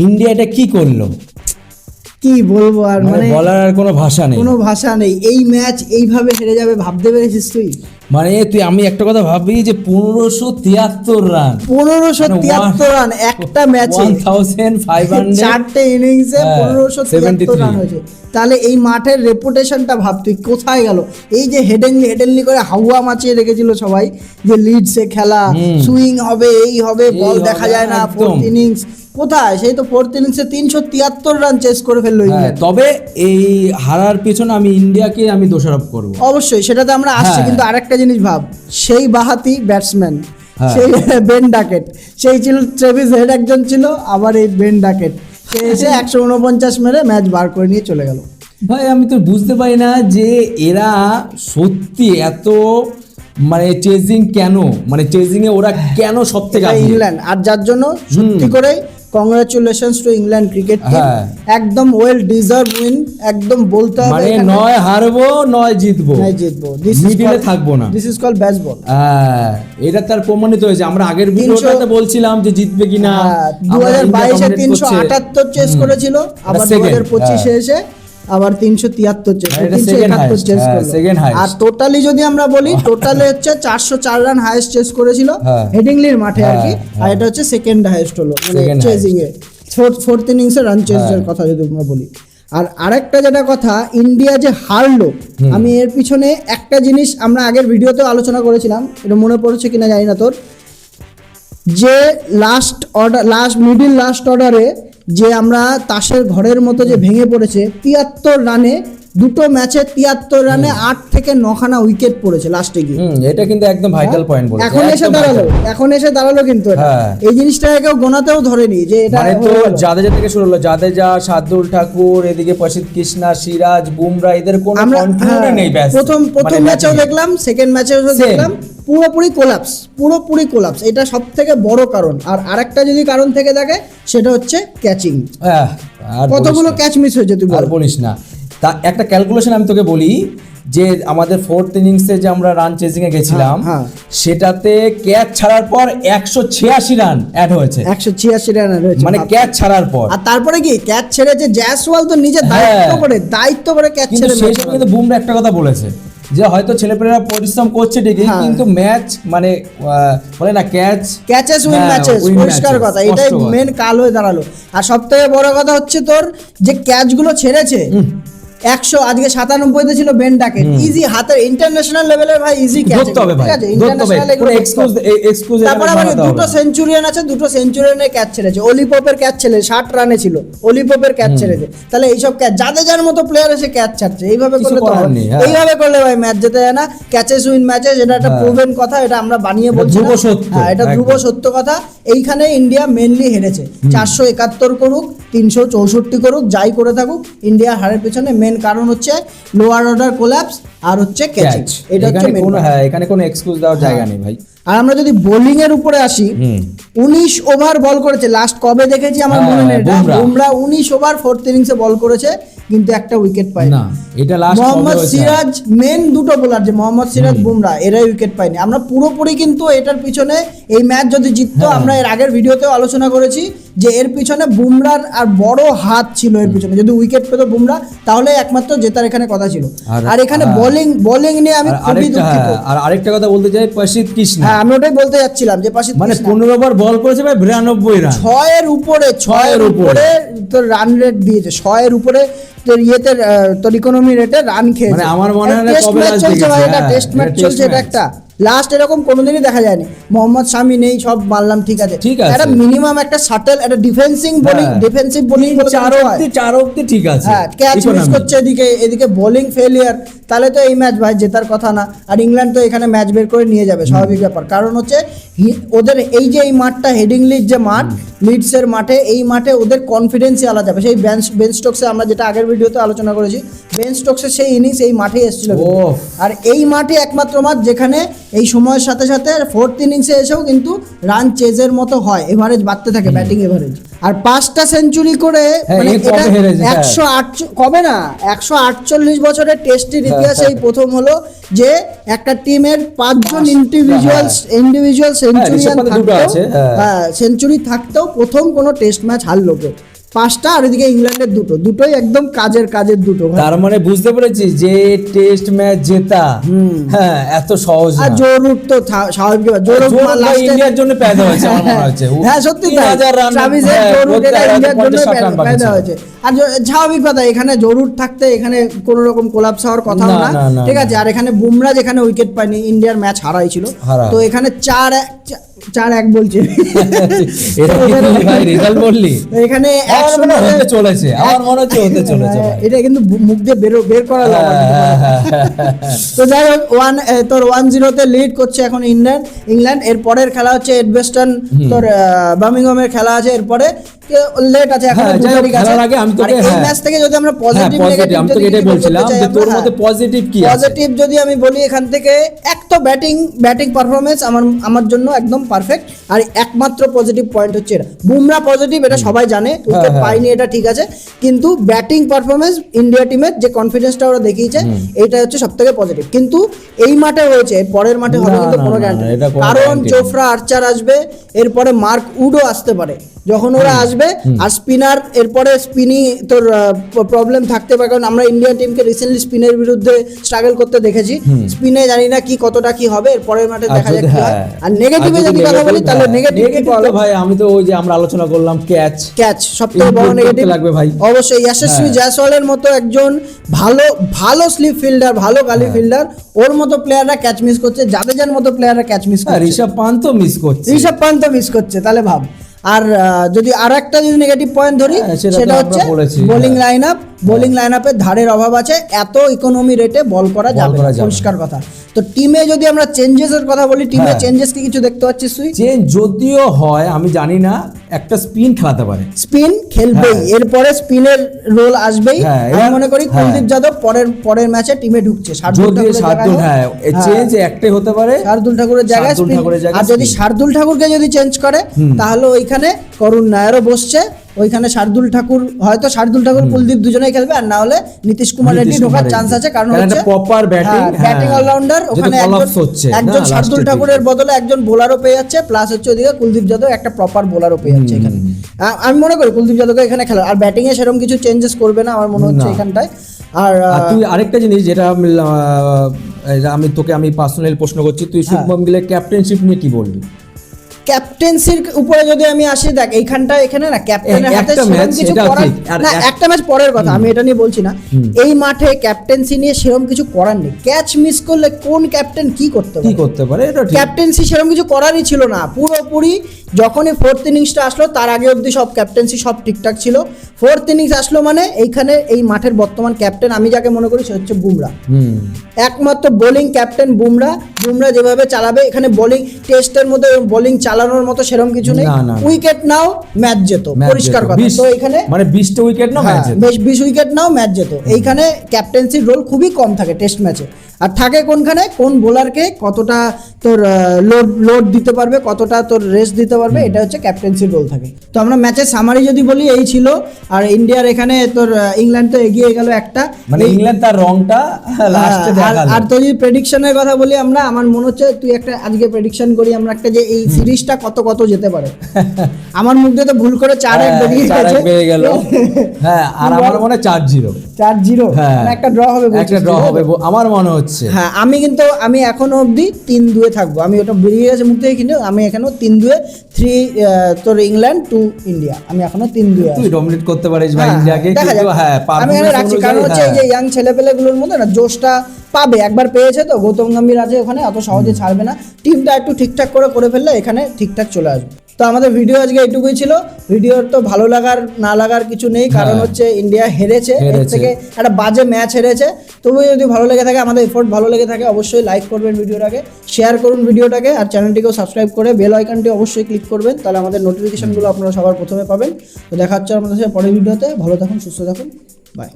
India এটা কি করলো, কি বলবো আর, মানে বলার আর কোনো ভাষা নেই, কোনো ভাষা নেই। এই ম্যাচ এইভাবে হেরে যাবে ভাবতে পেরেছিস তুই? মানে আমি একটা কথা ভাবি যে 1573 রান, 1573 রান একটা ম্যাচে, 1500 চারটে ইনিংসে 1573 রান হয়েছে। তাহলে এই মাঠের রেপুটেশনটা ভাব তুই কোথায় গেল। এই যে হেডেনলি করে হাওয়া মাচিয়ে রেখেছিল সবাই, যে লিডসে খেলা, সুইং হবে, এই হবে, বল দেখা যায় না, ফোর্থ ইনিংস কোথায়, সেই তো ফোর্থ ইনিংসে 373 রান চেস করে ফেললো ইংল্যান্ড। তবে এই হারার পেছনে আমি ইন্ডিয়াকে দোষারোপ করব অবশ্যই, সেটাতে আমরা আসছি, কিন্তু আরেকটা জিনিস ভাব, সেই বাহাতি ব্যাটসম্যান, সেই বেন ডাকেট, সেই ছিল ট্রেভিস হেড একজন ছিল, আবার এই বেন ডাকেট, সে এসে 149 মেরে ম্যাচ বার করে নিয়ে চলে গেল। ভাই আমি তো বুঝতে পারি না যে এরা সত্যি এত চেজিং কেন, চেজিং এ ওরা কেন সব থেকে ইংল্যান্ড, আর যার জন্য সত্যি করে congratulations to England cricket team, একদম ওয়েল ডিজার্ভ উইন, একদম বলতে হবে নয় হারবো নয় জিতবো, মিডিলে থাকবো না, দিস ইজ কল্ড বেসবল। এটা তার প্রমাণিত হয়েছে। আমরা আগের ভিডিওটাতে বলছিলাম যে জিতবে কিনা, 2022 এ 378 চেস করেছিল, আবার 2025 এ এসে আবার 373 চেস, 371 চেস করলো। আর টোটালি যদি আমরা বলি, টোটালে হচ্ছে 404 রান হাইয়েস্ট চেস করেছিল হেডিংলির মাঠে আর কি, আর এটা হচ্ছে সেকেন্ড হাইয়েস্ট হলো চেজিং এ, ফোর্থ ইনিংসে রান চেজের কথা যদি আমরা বলি। আর আরেকটা যেটা কথা, ইন্ডিয়া যে হারলো, আমি এর পিছনে একটা জিনিস আমরা আগের ভিডিওতে আলোচনা করেছিলাম, এটা মনে পড়ছে কিনা জানি না তোর, যে মিডিল লাস্ট অর্ডারে যে আমরা তাসের ঘরের মতো যে ভেঙে পড়েছে, 73 রানে, দুটো ম্যাচে 73 রানে 8 থেকে 9 খানা উইকেট পড়েছে লাস্টে গিয়ে। এটা কিন্তু একদম ভাইটাল পয়েন্ট বলেছে। এখন এসে দাঁড়ালো কিন্তু এই জিনিসটা কেউ গোনাতেও ধরেনি যে এটা তো জাদেজা থেকে শুরু হলো, জাদেজা, শার্দুল ঠাকুর, এদিকে প্রসিদ্ধ কৃষ্ণা, সিরাজ, বুমরা, এদের কোনো কন্ট্রোলই নেই। প্রথম ম্যাচেও দেখলাম, সেকেন্ড ম্যাচেও দেখলাম, পুরোপুরি কোলাপস। এটা সব থেকে বড় কারণ। আর আরেকটা যদি কারণ থেকে থাকে, সেটা হচ্ছে ক্যাচিং। কতগুলো ক্যাচ মিস হয়েছে তুই আর বলিস না। তা একটা ক্যালকুলেশন আমি তোকে বলি, যে আমাদের ফোর্থ ইনিংসে যে আমরা রান চেজিং এ গেছিলাম, সেটাতে ক্যাচ ছাড়ার পর 186 রান অ্যাড হয়েছে, 186 রান হয়েছে, ক্যাচ ছাড়ার পর। আর তারপরে কি ক্যাচ ছেড়েছে জয়সওয়াল, তো নিজে দায়িত্ব করে ক্যাচ ছেড়ে। সেই সময় কিন্তু বুমরা একটা কথা বলেছে যে হয়তো ছেলেপেলেরা পরিশ্রম করছে ঠিকই, কিন্তু ম্যাচ বলে না, ক্যাচেস উইন ম্যাচেস, পরিষ্কার কথা, এটাই মেন কাল হয়ে দাঁড়ালো। আর সবথেকে বড় কথা হচ্ছে তোর যে ক্যাচগুলো ছেড়েছে, 100, আজকে 97তে ছিল বেন ডাকেট, ইজি হাতের ইন্টারন্যাশনাল লেভেলের ভাই, ইজি ক্যাচ, ঠিক আছে, ইন্টারন্যাশনাল এক্সক্লুসিভ। তারপর আবার দুটো সেঞ্চুরিয়ান আছে, দুটো সেঞ্চুরিয়ানের ক্যাচ ছেড়েছে। অলিপপের ক্যাচ ছেড়ে 60 রানে ছিল, অলিপপের ক্যাচ ছেড়েছে। তাহলে এইসব ক্যাচ, যাদের মতো প্লেয়ার এসে ক্যাচ ছাড়ছে, এইভাবে করলে তো এইভাবে করলে ভাই ম্যাচ জেতা যায় না। ক্যাচেস উইন ম্যাচেস, এটা একটা প্রুভেন কথা, এটা আমরা বানিয়ে বলছি না, হ্যাঁ, এটা ধ্রুব সত্য কথা। এইখানে ইন্ডিয়া মেনলি হেরেছে। 471 করুক, 364 করুক, যাই করে থাকুক, ইন্ডিয়া হারের পেছনে মেন কারণ হচ্ছে লোয়ার অর্ডার কোল্যাপস আর হচ্ছে ক্যাচিং। এটা হচ্ছে মেন। এখানে কোনো এক্সকিউজ দেওয়ার জায়গা নেই ভাই। আর আমরা যদি বোলিং এর উপরে আসি, 19 ওভার বল করেছে লাস্ট, কবে দেখেছি আমার মনে নেই, বুমরা 19 ওভার ফোর্থ ইনিংসে বল করেছে, কিন্তু একটা উইকেট পায়নি। এটা লাস্ট মোহাম্মদ সিরাজ, মেন দুটো বোলার যে মোহাম্মদ সিরাজ, বুমরা, এরাই উইকেট পায়নি। আমরা পুরোপুরি কিন্তু এটার পিছনে, এই ম্যাচ যদি জিততো, আমরা এর আগের ভিডিওতেও আলোচনা করেছি যে এর পিছনে বুমরার আর বড় হাত ছিল এর পিছনে। যদি উইকেট পেত বুমরা, তাহলে একমাত্র জেতার এখানে কথা ছিল। আর এখানে বোলিং নিয়ে আমি খুবই দুঃখিত। আর আরেকটা কথা বলতে চাই, প্রসিদ্ধ কৃষ্ণা, হ্যাঁ আমি ওটাই বলতে যাচ্ছিলাম যে 15 ওভার বল করেছে ভাই, 92 রান, 6 এর উপরে তোর রান রেট দিয়েছে, 6 এর উপরে তোর ইয়েতে তোর ইকোনমি রেটে রান খেয়েছে। আমার মনে হয় টেস্ট ম্যাচ চলছে ভাই, এটা টেস্ট ম্যাচ চলছে, এটা একটা লাস্ট এরকম কোনোদিনই দেখা যায়নি। মোহাম্মদ শামি নেই, সব মানলাম, ঠিক আছে, একটা মিনিমাম একটা শাটল, একটা ডিফেন্সিভ বোলিং 4 অব্দি ঠিক আছে, হ্যাঁ, ক্যাচ মিস করছে এদিকে বোলিং ফেলিয়ার, তাহলে তো এই ম্যাচ ভাই জেতার কথা না। আর ইংল্যান্ড তো এখানে ম্যাচ বের করে নিয়ে যাবে, স্বাভাবিক ব্যাপার। কারণ হচ্ছে ওদের এই যে এই মাঠটা, হেডিংলির যে মাঠ, লিডসের মাঠে, এই মাঠে ওদের কনফিডেন্সই আলাদা যাবে। সেই বেন স্টোকসে আমরা যেটা আগের ভিডিওতে আলোচনা করেছি, বেন স্টোকসের সেই ইনিংস এই মাঠেই এসেছিল। আর এই মাঠে একমাত্র মাঠ যেখানে এই সময়ের সাথে সাথে ফোর্থ ইনিংসে এসেও কিন্তু রান চেজের মতো হয়, এভারেজ বাড়তে থাকে, ব্যাটিং এভারেজ। আর 5টা সেঞ্চুরি করে মানে এটা 108 কবে না 148 বছরের টেস্টের ইতিহাসে এই প্রথম হলো যে একটা টিমের 5 জন ইন্ডিভিজুয়াল সেঞ্চুরিয়ান থাকতেও, সেঞ্চুরি থাকতেও প্রথম কোনো টেস্ট ম্যাচ হারলো কেউ। 5টা, আর এদিকে ইংল্যান্ডের দুটোই একদম কাজের দুটো। তার মানে বুঝতে পেরেছি যে টেস্ট ম্যাচ জেতা হ্যাঁ এত সহজ না। আর জরুর তো স্বাভাবিক, জরুর ইন্ডিয়ার জন্য পেদা হয়েছে আমার মনে হচ্ছে। হ্যাঁ সত্যি তাই, ট্রাভিসের জরুর এটা ইন্ডিয়ার জন্য পেদা হয়েছে। আর স্বাভাবিক কথা, এখানে জরুর থাকতে এখানে কোনো রকম কোলাপস হওয়ার কথা না, ঠিক আছে। আর এখানে বুমরা যেখানে উইকেট পায়নি, ইন্ডিয়ার ম্যাচ হারাইছিল, তো এখানে 4-1 বলছে এখানে চলেছে, আমার মনে হচ্ছে হতে চলেছে। এটা কিন্তু মুখ দিয়ে বের করা যাবে। তো যাই হোক, 1-0 লিড করছে এখন ইংল্যান্ড। এর পরের খেলা হচ্ছে এডবেস্টন, তোর বার্মিংহামের খেলা আছে এরপরে, লেট আছে এখন। খেলার আগে আমি তোকে এই ম্যাচ থেকে যদি আমরা পজিটিভ নেগেটিভ আমি তোকে এটাই বলছিলাম যে তোর মতে পজিটিভ কি আছে। পজিটিভ যদি আমি বলি এখান থেকে, এক তো ব্যাটিং পারফরম্যান্স আমার জন্য একদম পারফেক্ট। আর একমাত্র পজিটিভ পয়েন্ট হচ্ছে এটা, বুমরা পজিটিভ, এটা সবাই জানে, উইকেট পায়নি এটা ঠিক আছে, কিন্তু ব্যাটিং পারফরম্যান্স ইন্ডিয়া টিমের যে কনফিডেন্সটা ওরা দেখিয়েছে এটা হচ্ছে সবথেকে পজিটিভ। কিন্তু এই মাঠে হয়েছে, পরের মাঠে হবে কিন্তু কোনো গ্যারান্টি, কারণ জোফরা আর্চার আসবে, এরপরে মার্ক উডও আসতে পারে যখন ওরা আসবে। আর স্পিনার, এরপরে স্পিনিং তোর প্রবলেম থাকতে পারে, কারণ আমরা ইন্ডিয়ান টিমকে রিসেন্টলি স্পিনের বিরুদ্ধে স্ট্রাগল করতে দেখেছি। স্পিনে জানি না কি কতটা কি হবে, এরপরের মাঠে দেখা যাক কি হয়। আর নেগেটিভে যদি কথা বলি তাহলে নেগেটিভ ভাই, আমি তো ওই যে আমরা আলোচনা করলাম ক্যাচ সবথেকে বড় নেগেটিভ লাগবে ভাই। অবশ্যই যশস্বী জয়সওয়ালের মতো একজন ভালো স্লিপ ফিল্ডার, ভালো গালি ফিল্ডার, ওর মতো প্লেয়াররা ক্যাচ মিস করছে, জাদেজার মতো প্লেয়াররা ক্যাচ মিস করছে, ঋষভ পান্ত মিস করছে, তাহলে ভাব। আর যদি আর একটা যদি নেগেটিভ পয়েন্ট ধরি সেটা হচ্ছে বোলিং লাইন আপে ধারের অভাব আছে, এত ইকোনমি রেটে বল করা যাবে না, পরিষ্কার কথা। তো টিমে যদি আমরা চেঞ্জেসের কথা বলি, টিমে চেঞ্জেস কি কিছু দেখতে পাচ্ছিস তুই? চেঞ্জ যদিও হয় আমি জানি না, একটা স্পিন খেলাতে পারে, স্পিন খেলবেই, এরপরে স্পিনের রোল আসবেই। আমি মনে করি কুলদীপ যাদব পরের ম্যাচে টিমে ঢুকছে, শার্দুল চেঞ্জ একটাই হতে পারে, শার্দুল ঠাকুরের জায়গায়। আর যদি শার্দুল ঠাকুরকে যদি চেঞ্জ করে তাহলে ওইখানে করুণ নায়ারও বসছে, ওইখানে শার্দুল ঠাকুর কুলদীপ দুজনেই খেলবে, আর না হলে নীতিশ কুমার রেড্ডি ঢোকার চান্স আছে, কারণ হচ্ছে প্রপার ব্যাটিং অলরাউন্ডার। ওখানে একজন শার্দুল ঠাকুরের বদলে একজন বোলারও পেয়ে যাচ্ছে, প্লাস হচ্ছে ওদিকে কুলদীপ যাদব একটা প্রপার বোলারও পেয়ে যাচ্ছে এখানে। আমি মনে করি কুলদীপ যাদবকে এখানে খেলা, আর ব্যাটিং এ সেরকম কিছু চেঞ্জেস করবে না আমার মনে হচ্ছে এখানটায়। আর তুই আরেকটা জিনিস যেটা আমি পার্সোনাল প্রশ্ন করছি, তুই শুভমন গিলের ক্যাপ্টেনশিপ নিয়ে কি বলবি? ক্যাপ্টেন্সির উপরে যদি আমি আসি, দেখ এখানে না ক্যাপ্টেনের হাতে সেরকম কিছু করার না, একটা ম্যাচ পরের কথা, আমি এটা নিয়ে বলছি না। এই মাঠে ক্যাপ্টেন্সি নিয়ে সেরকম কিছু করার নেই। ক্যাচ মিস করলে কোন ক্যাপ্টেন কি করতে পারে, এটা ঠিক। ক্যাপ্টেন্সি সেরকম কিছু করারই ছিল না, পুরোপুরি যখনই ফোর্থ ইনিংসটা আসলো তার আগে অবধি সব ক্যাপ্টেন্সি সব ঠিকঠাক ছিল। ফোর্থ ইনিংস আসলো মানে এইখানে এই মাঠের বর্তমান ক্যাপ্টেন আমি যাকে মনে করি সে হচ্ছে বুমরা, একমাত্র বোলিং ক্যাপ্টেন বুমরা যেভাবে চালাবে, এখানে বোলিং টেস্টের মধ্যে বোলিং চালানোর মতো সেরকম কিছু নেই। উইকেট নাও ম্যাচ যেত, পরিষ্কার কথা। তো এখানে মানে 20টা উইকেট নাও ম্যাচ যেত, 20 উইকেট নাও ম্যাচ যেত। এইখানে ক্যাপ্টেন্সির রোল খুবই কম থাকে টেস্ট ম্যাচে, আর থাকে কোনখানে কোন বোলারকে কতটা তোর লোড দিতে পারবে, কতটা তোর রেস্ট দিতে পারবে, এটা হচ্ছে ক্যাপ্টেন্সির রোল থাকে। তো আমরা ম্যাচের সামারি যদি বলি এই ছিল। আর ইন্ডিয়ার এখানে তোর ইংল্যান্ড তো এগিয়ে গেল একটা, মানে ইংল্যান্ড তার রংটা লাস্টে দেখালো। আর তো যদি প্রেডিকশনের কথা বলি আমরা, আমার মনে হচ্ছে তুই একটা আজকে প্রেডিকশন করি আমরা একটা, যে এই সিরিজটা কত যেতে পারে। আমার মুখ দিয়ে তো ভুল করে 4-1 বেরিয়ে গেল। হ্যাঁ, আর আমার মনে হয় 4-0 একটা ড্র হবে, আমার মনে হচ্ছে। হ্যাঁ, আমি এখনো অবধি 3-2 থাকবো। আমি ওটা বেরিয়ে গেছে মুখ থেকে, কিন্তু আমি এখনো 3-2 তোর ইংল্যান্ড 2 ইন্ডিয়া, আমি এখনো 3-2 তুই ডমিনেট করতে পারিস ভাই ইন্ডিয়াকে, কিন্তু হ্যাঁ আমি এখানে রাখছি, কারণ হচ্ছে এই যে ইয়াং ছেলেপেলেগুলোর মধ্যে না জোশটা পাবে, একবার পেয়েছে তো, গৌতম গম্ভীর আছে ওখানে, অত সহজে ছাড়বে না। টিমটা একটু ঠিকঠাক করে ফেললে এখানে ঠিকঠাক চলে আসবে। তো আমাদের ভিডিও আজকে এইটুকুই ছিল। ভিডিওর তো ভালো লাগার না লাগার কিছু নেই, কারণ হচ্ছে ইন্ডিয়া হেরেছে, এর থেকে একটা বাজে ম্যাচ হেরেছে। তবু যদি ভালো লেগে থাকে, আমাদের এফোর্ট ভালো লেগে থাকে, অবশ্যই লাইক করবেন ভিডিওটাকে, শেয়ার করুন ভিডিওটাকে, আর চ্যানেলটিকেও সাবস্ক্রাইব করে বেল আইকনটি অবশ্যই ক্লিক করবেন, তাহলে আমাদের নোটিফিকেশনগুলো আপনারা সবার প্রথমে পাবেন। তো দেখা হচ্ছে আমাদের সাথে পরের ভিডিওতে। ভালো থাকুন, সুস্থ থাকুন, বাই।